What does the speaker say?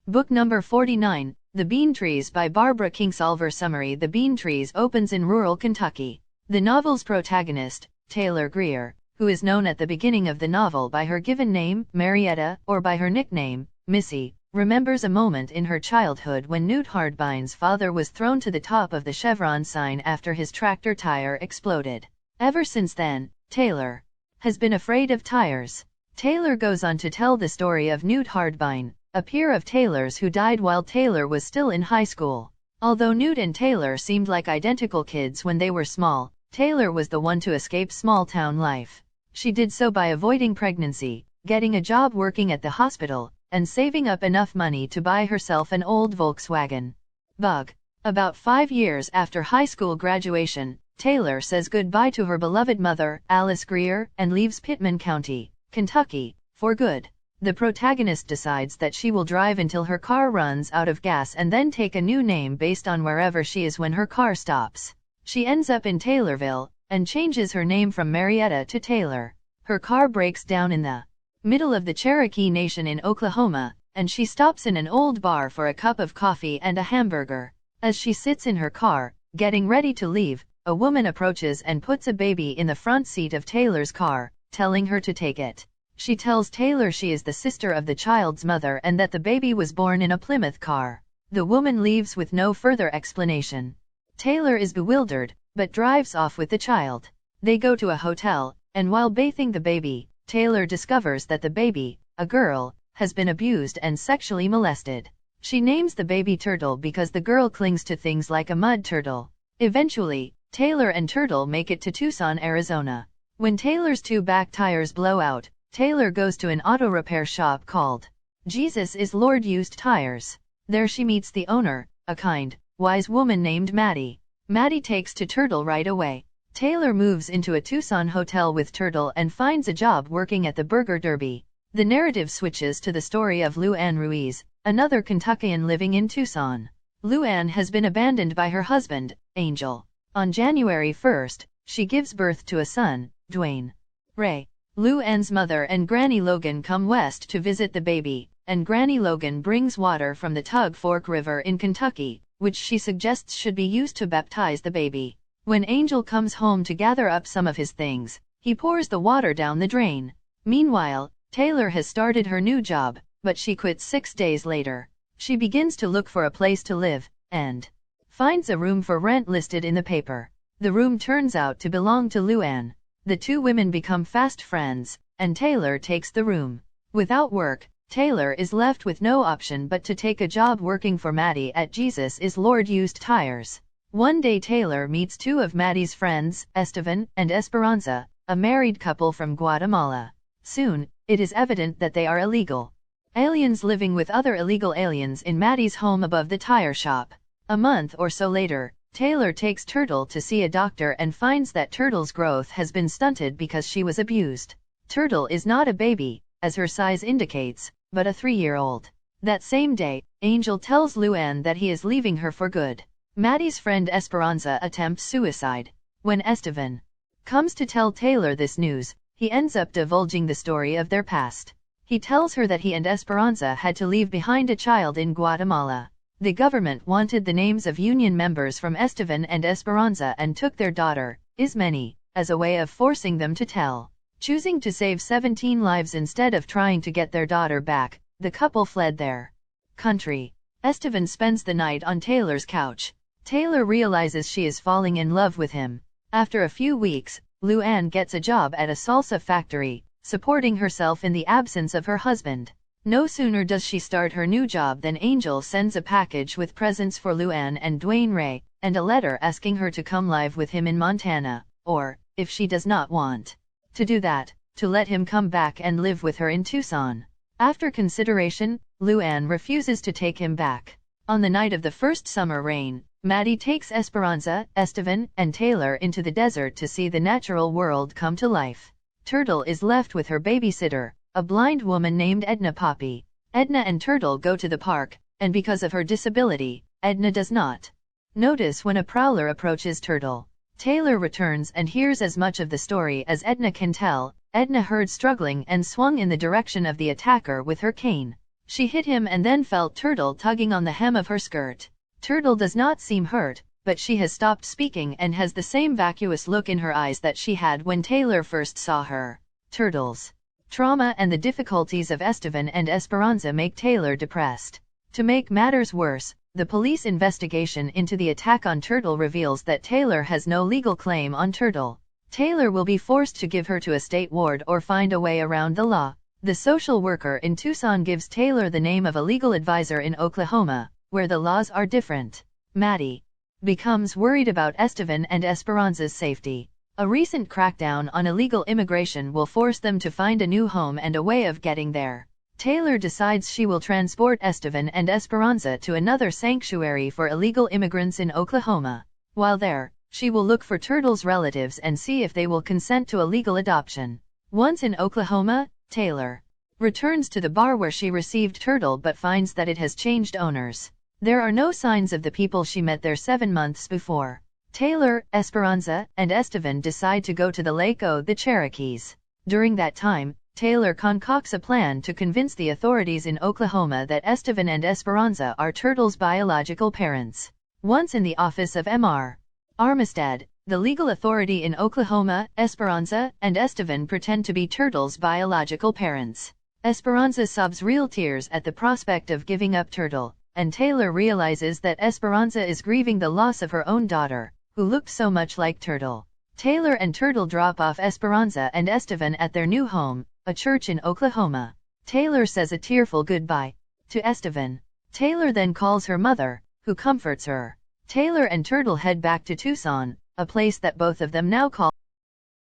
Book number 49, The Bean Trees by Barbara Kingsolver. Summary: The Bean Trees opens in rural Kentucky. The novel's protagonist, Taylor Greer, who is known at the beginning of the novel by her given name, Marietta, or by her nickname, Missy, remembers a moment in her childhood when Newt Hardbine's father was thrown to the top of the Chevron sign after his tractor tire exploded. Ever since then, Taylor has been afraid of tires. Taylor goes on to tell the story of Newt Hardbine, a peer of Taylor's who died while Taylor was still in high school. Although Newt and Taylor seemed like identical kids when they were small, Taylor was the one to escape small-town life. She did so by avoiding pregnancy, getting a job working at the hospital, and saving up enough money to buy herself an old Volkswagen Bug. About 5 years after high school graduation, Taylor says goodbye to her beloved mother, Alice Greer, and leaves Pittman County, Kentucky, for good. The protagonist decides that she will drive until her car runs out of gas and then take a new name based on wherever she is when her car stops. She ends up in Taylorville, and changes her name from Marietta to Taylor. Her car breaks down in the middle of the Cherokee Nation in Oklahoma, and she stops in an old bar for a cup of coffee and a hamburger. As she sits in her car, getting ready to leave, a woman approaches and puts a baby in the front seat of Taylor's car, telling her to take it. She tells Taylor she is the sister of the child's mother and that the baby was born in a Plymouth car. The woman leaves with no further explanation. Taylor is bewildered, but drives off with the child. They go to a hotel, and while bathing the baby, Taylor discovers that the baby, a girl, has been abused and sexually molested. She names the baby Turtle because the girl clings to things like a mud turtle. Eventually, Taylor and Turtle make it to Tucson, Arizona. When Taylor's 2 back tires blow out, Taylor goes to an auto repair shop called Jesus is Lord Used Tires. There she meets the owner, a kind, wise woman named Maddie. Maddie takes to Turtle right away. Taylor moves into a Tucson hotel with Turtle and finds a job working at the Burger Derby. The narrative switches to the story of Lou Ann Ruiz, another Kentuckian living in Tucson. Lou Ann has been abandoned by her husband, Angel. On January 1st, she gives birth to a son, Dwayne Ray. Lou Ann's mother and Granny Logan come west to visit the baby, and Granny Logan brings water from the Tug Fork River in Kentucky, which she suggests should be used to baptize the baby. When Angel comes home to gather up some of his things, he pours the water down the drain. Meanwhile, Taylor has started her new job, but she quits 6 days later. She begins to look for a place to live, and finds a room for rent listed in the paper. The room turns out to belong to Lou Ann. The two women become fast friends, and Taylor takes the room. Without work, Taylor is left with no option but to take a job working for Maddie at Jesus is Lord Used Tires. One day Taylor meets 2 of Maddie's friends, Estevan and Esperanza, a married couple from Guatemala. Soon, it is evident that they are illegal aliens living with other illegal aliens in Maddie's home above the tire shop. A month or so later, Taylor takes Turtle to see a doctor and finds that Turtle's growth has been stunted because she was abused. Turtle is not a baby, as her size indicates, but a 3-year-old. That same day, Angel tells Lou Ann that he is leaving her for good. Maddie's friend Esperanza attempts suicide. When Estevan comes to tell Taylor this news, he ends up divulging the story of their past. He tells her that he and Esperanza had to leave behind a child in Guatemala. The government wanted the names of union members from Estevan and Esperanza and took their daughter, Ismeni, as a way of forcing them to tell. Choosing to save 17 lives instead of trying to get their daughter back, the couple fled their country. Estevan spends the night on Taylor's couch. Taylor realizes she is falling in love with him. After a few weeks, Lou Ann gets a job at a salsa factory, supporting herself in the absence of her husband. No sooner does she start her new job than Angel sends a package with presents for Lou Ann and Dwayne Ray, and a letter asking her to come live with him in Montana, or, if she does not want to do that, to let him come back and live with her in Tucson. After consideration, Lou Ann refuses to take him back. On the night of the first summer rain, Maddie takes Esperanza, Estevan, and Taylor into the desert to see the natural world come to life. Turtle is left with her babysitter, a blind woman named Edna Poppy. Edna and Turtle go to the park, and because of her disability, Edna does not notice when a prowler approaches Turtle. Taylor returns and hears as much of the story as Edna can tell. Edna heard struggling and swung in the direction of the attacker with her cane. She hit him and then felt Turtle tugging on the hem of her skirt. Turtle does not seem hurt, but she has stopped speaking and has the same vacuous look in her eyes that she had when Taylor first saw her. Turtle's trauma and the difficulties of Estevan and Esperanza make Taylor depressed. To make matters worse, the police investigation into the attack on Turtle reveals that Taylor has no legal claim on Turtle. Taylor will be forced to give her to a state ward or find a way around the law. The social worker in Tucson gives Taylor the name of a legal advisor in Oklahoma, where the laws are different. Maddie becomes worried about Estevan and Esperanza's safety. A recent crackdown on illegal immigration will force them to find a new home and a way of getting there. Taylor decides she will transport Estevan and Esperanza to another sanctuary for illegal immigrants in Oklahoma. While there, she will look for Turtle's relatives and see if they will consent to a legal adoption. Once in Oklahoma, Taylor returns to the bar where she received Turtle but finds that it has changed owners. There are no signs of the people she met there 7 months before. Taylor, Esperanza, and Estevan decide to go to the Lake O' the Cherokees. During that time, Taylor concocts a plan to convince the authorities in Oklahoma that Estevan and Esperanza are Turtle's biological parents. Once in the office of Mr. Armistead, the legal authority in Oklahoma, Esperanza and Estevan pretend to be Turtle's biological parents. Esperanza sobs real tears at the prospect of giving up Turtle, and Taylor realizes that Esperanza is grieving the loss of her own daughter, who looked so much like Turtle. Taylor and Turtle drop off Esperanza and Estevan at their new home, a church in Oklahoma. Taylor says a tearful goodbye to Estevan. Taylor then calls her mother, who comforts her. Taylor and Turtle head back to Tucson, a place that both of them now call